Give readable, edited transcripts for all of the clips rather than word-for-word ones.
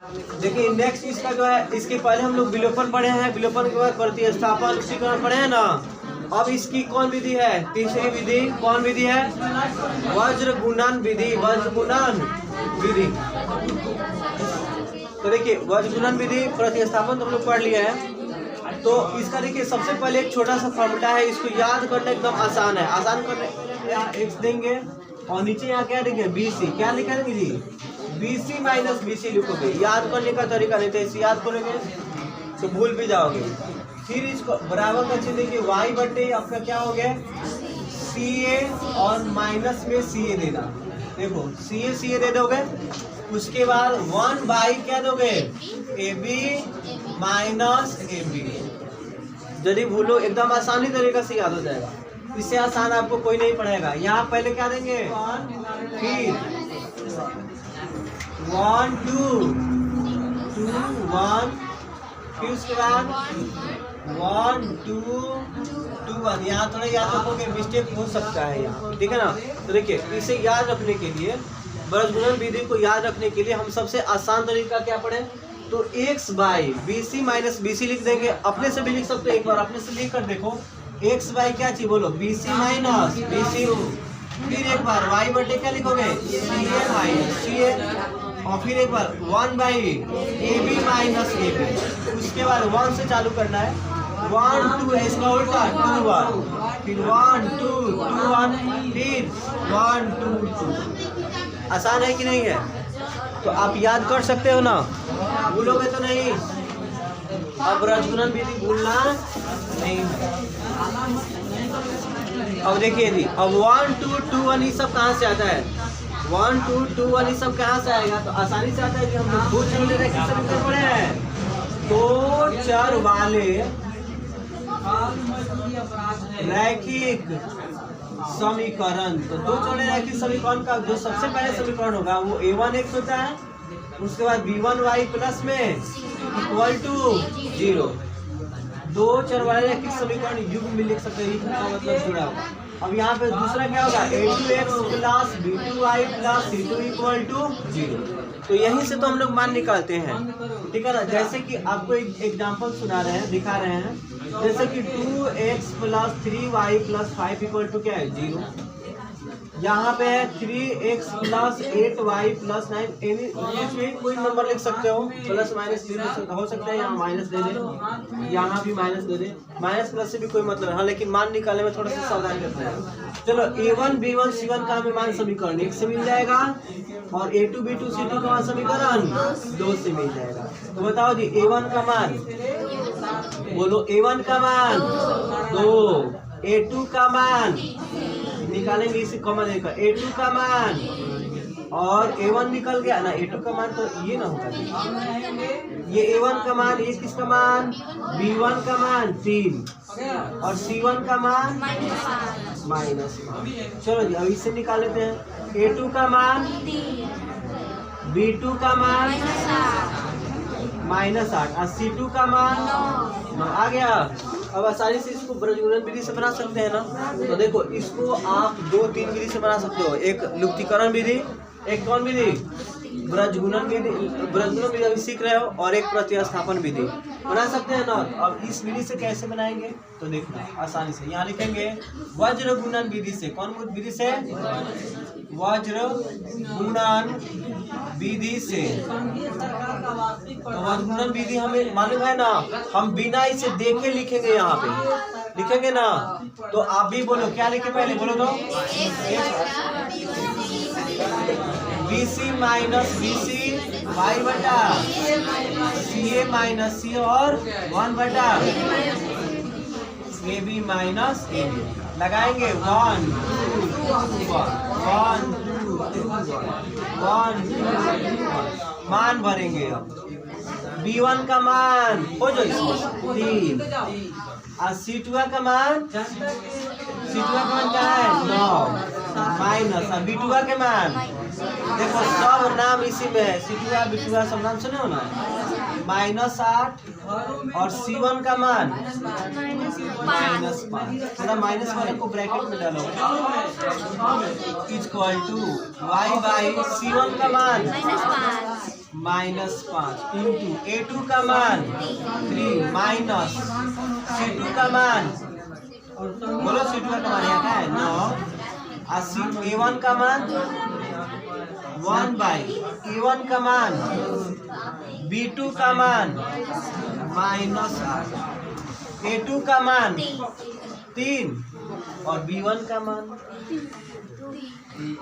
देखिए नेक्स्ट इसका जो है, इसके पहले हम लोग विलोपन पढ़े हैं, विलोपन के बाद प्रतिस्थापन लुप्तीकरण पढ़े हैं ना। अब इसकी कौन विधि है, तीसरी विधि कौन विधि है, वज्र गुणन विधि, वज्र गुणन विधि। तो देखिए वज्र गुणन विधि, प्रतिस्थापन तो हम लोग पढ़ लिया है। तो इसका देखिए सबसे पहले एक छोटा सा फॉर्मूला है, इसको याद करना एकदम आसान है। आसान करने यहाँ x देंगे और नीचे यहाँ क्या देंगे BC, क्या लिखेंगे जी BC माइनस BC लिखोगे। याद करने का तरीका नहीं था, इसे याद करोगे तो भूल भी जाओगे। फिर इसको बराबर का चिन्ह देंगे y बटे आपका क्या हो गया CA और माइनस में CA देना। देखो CA दे दोगे, उसके बाद 1 बाई क्या दोगे AB माइनस AB। यदि भूलो एकदम आसानी तरीके से याद हो जाएगा, इससे आसान आपको कोई नहीं पढ़ेगा। यहाँ पहले क्या देंगे फिर 1 2 2 1, फिर उसके बाद 1 2 2 1। यहाँ थोड़ा याद रखोगे, मिस्टेक हो सकता है यहाँ, ठीक है ना। तो देखिए इसे याद रखने के लिए, वज्र गुणन विधि को याद रखने के लिए हम सबसे आसान तरीका क्या पढ़े, तो x by BC minus BC लिख देंगे। अपने से भी लिख सकते हो, एक बार अपने से लिख कर देखो x बाई क्या चाहिए बोलो BC माइनस BC। फिर एक बार y बटे क्या लिखोगे CA माइनस CA, और फिर एक बार 1 बाई AB माइनस AB। उसके बाद 1 से चालू करना है, 1 2 इसका उल्टा 2 1, फिर 1 2 2 1, फिर 1 2 2। आसान है कि नहीं है? तो आप याद कर सकते हो ना, भूलोगे तो नहीं। अब वज्र गुणन विधि भूलना नहीं। अब देखिए जी, अब 1 2 2 1 ये सब कहाँ से आता है, 1 2 2 1 ये सब कहाँ से आएगा, तो आसानी से आता है कि हम लोग दो चर वाले रैखिक समीकरण पढ़े हैं। दो चर वाले रैखिक समीकरण, तो दो चर वाले रैखिक समीकरण का जो सबसे पहले समीकरण होगा वो a1x होता है, उसके बाद b1y प्लस में इक्वल टू 0। दो चर वाले रैखिक समीकरण युग्म में लिख सकते हैं, इसका मतलब जुड़ा हुआ। अब यहाँ पे दूसरा क्या होगा a2x plus b2y plus c2 equal to 0। तो यहीं से तो हम लोग मान निकालते हैं, ठीक है ना। जैसे कि आपको एक एग्जाम्पल सुना रहे हैं, दिखा रहे हैं, जैसे कि 2x plus 3y plus 5 equal to क्या है 0। यहाँ पे है 3x प्लस 8y प्लस 9, कोई नंबर लिख सकते हो, प्लस माइनस हो सकता है, यहाँ माइनस दे दे, यहाँ भी माइनस दे दे, माइनस प्लस से भी कोई मतलब है। हाँ, लेकिन मान निकालने में थोड़ा सा सावधान करना है। चलो a1 b1 c1 का हमें मान समीकरण 1 से मिल जाएगा, और a2 b2 c2 का मान समीकरण 2 से मिल जाएगा। तो बताओ जी a1 का मान, बोलो a1 का मान 2, a2 का मान निकालेंगे, इसे कॉमन लेकर a2 का मान, और a1 निकल गया ना, a2 का मान तो ये ना होगा, ये a1 का मान, ये किसका मान b1 का मान 3, और c1 का मान -5। चलो जी अब इसे निकाल लेते हैं, a2 का मान b2 का मान -8 और c2 का मान 9 आ गया। अब आसानी से इसको वज्र गुणन विधि से बना सकते हैं ना। तो देखो इसको आप 2-3 विधि से बना सकते हो, एक लुप्तीकरण विधि, एक कौन विधि वज्र गुणन विधि, वज्र गुणन विधि अभी सीख रहे हो, और एक प्रतिस्थापन विधि बना सकते हैं ना। अब इस विधि से कैसे बनाएंगे तो देखो आसानी से यहाँ लिखेंगे वज्र गुणन विधि से, कौन विधि से वज्र गुणन विधि से। तो वज्र गुणन विधि हमें मालूम है ना, हम बिना इसे देखे लिखेंगे, यहाँ पे लिखेंगे ना। तो आप भी बोलो क्या लिखे, पहले बोलो तो BC माइनस BC y बटा CA माइनस C और 1 बटा AB माइनस AB। लगाएंगे 1 2 1 2 1 2 मान भरेंगे। अब B1 का मान हो जो 3, और C2 का मान क्या है 9 माइनस, और B2 के मान देखो सब नाम इसी में है, C2 B2 सब नाम सुने हो ना, -8, और C1 का मान -5। थोड़ा माइनस वाले को ब्रैकेट में डालो, equal to y by C1 का मान -5 इंटू A2 का मान 3 माइनस C2 का मान, बोलो C2 का मान यहाँ क्या है 9, और A1 का मान 1/A1 का मान B2 का मान -8, A2 का मान 3 और B1 का मान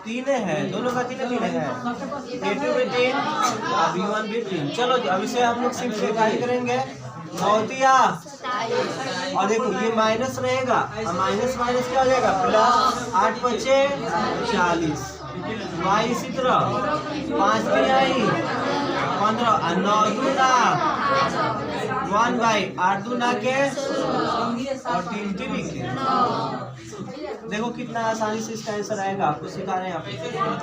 3 है, दोनों का 3 है, A2 भी 3 और B1 भी 3। चलो अब इसे हम लोग सिंप्लीफाई करेंगे, 9 और देखो ये माइनस रहेगा और माइनस माइनस क्या हो जाएगा प्लस, 8 बचे 40, y इसी तरह 5 भी आई 15 और 9 दूना 1/8 दूना के और 3 के। देखो कितना आसानी से इसका आंसर आएगा, आपको सिखा रहे हैं आप।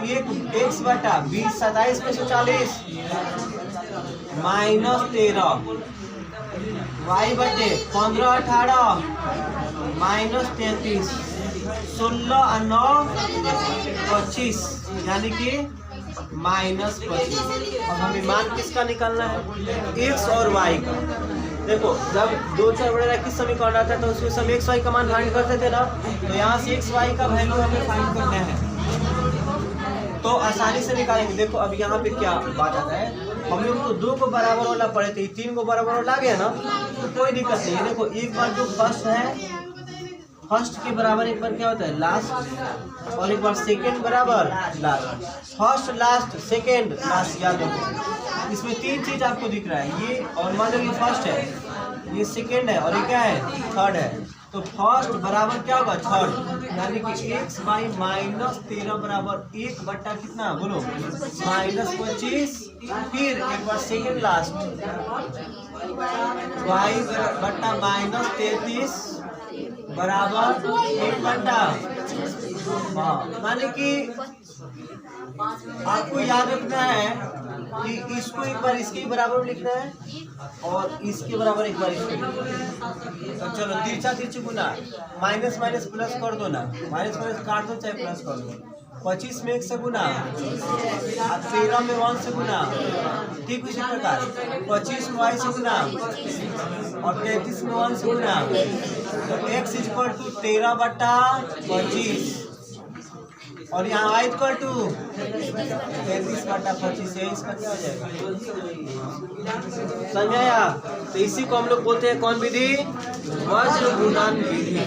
एक x बटा 20 27 में से 40 -13 y बटे 15 18 -33 16 और 9 25 यानी कि -25। और हमें मान किसका निकालना है x और y का। देखो जब दो चार बड़े रैखिक समीकरण आता है तो उसमें सब x y का मान फाइंड करते थे ना, तो यहाँ से x y का वैल्यू हमें फाइंड करना है तो आसानी से निकालेंगे। देखो अब यहाँ पे क्या बात आता है, हम लोग तो 2 को बराबर वाला पढ़े थे, 3 को बराबर वाला आ गया ना तो कोई दिक्कत नहीं है। देखो एक बार जो फर्स्ट है, फर्स्ट के बराबर एक बार क्या होता है लास्ट, और एक बार सेकंड बराबर last, first last second last, याद रखो। इसमें 3 चीज आपको दिख रहा है, ये और मान लो ये फर्स्ट है, ये सेकंड है और ये क्या है थर्ड है, तो फर्स्ट बराबर क्या होगा थर्ड, यानी कि x/-13 बराबर 1 बट्टा कितना बोलो -25, फिर एक बार सेकंड लास्ट y बट्टा -33 बराबर 1 बट्टा, हाँ माने कि आपको याद रखना है कि इसको एक बार इसके बराबर लिखना है और इसके बराबर एक बार इसके। तो चलो तिरछा तिरछी गुना, माइनस माइनस प्लस कर दो ना, माइनस माइनस काट दो चाहे प्लस कर दो। 25 में 1 से गुना, 13 में 1 से गुना, ठीक उसी प्रकार 25 में y से गुना और 33 में 1 से गुना, तो x = 13 बटा 25 और यहाँ y = 33 बटा 25 है, इसका क्या हो जाएगा समझ आया। तो इसी को हम लोग बोलते हैं कौन विधि, वज्र गुणन विधि।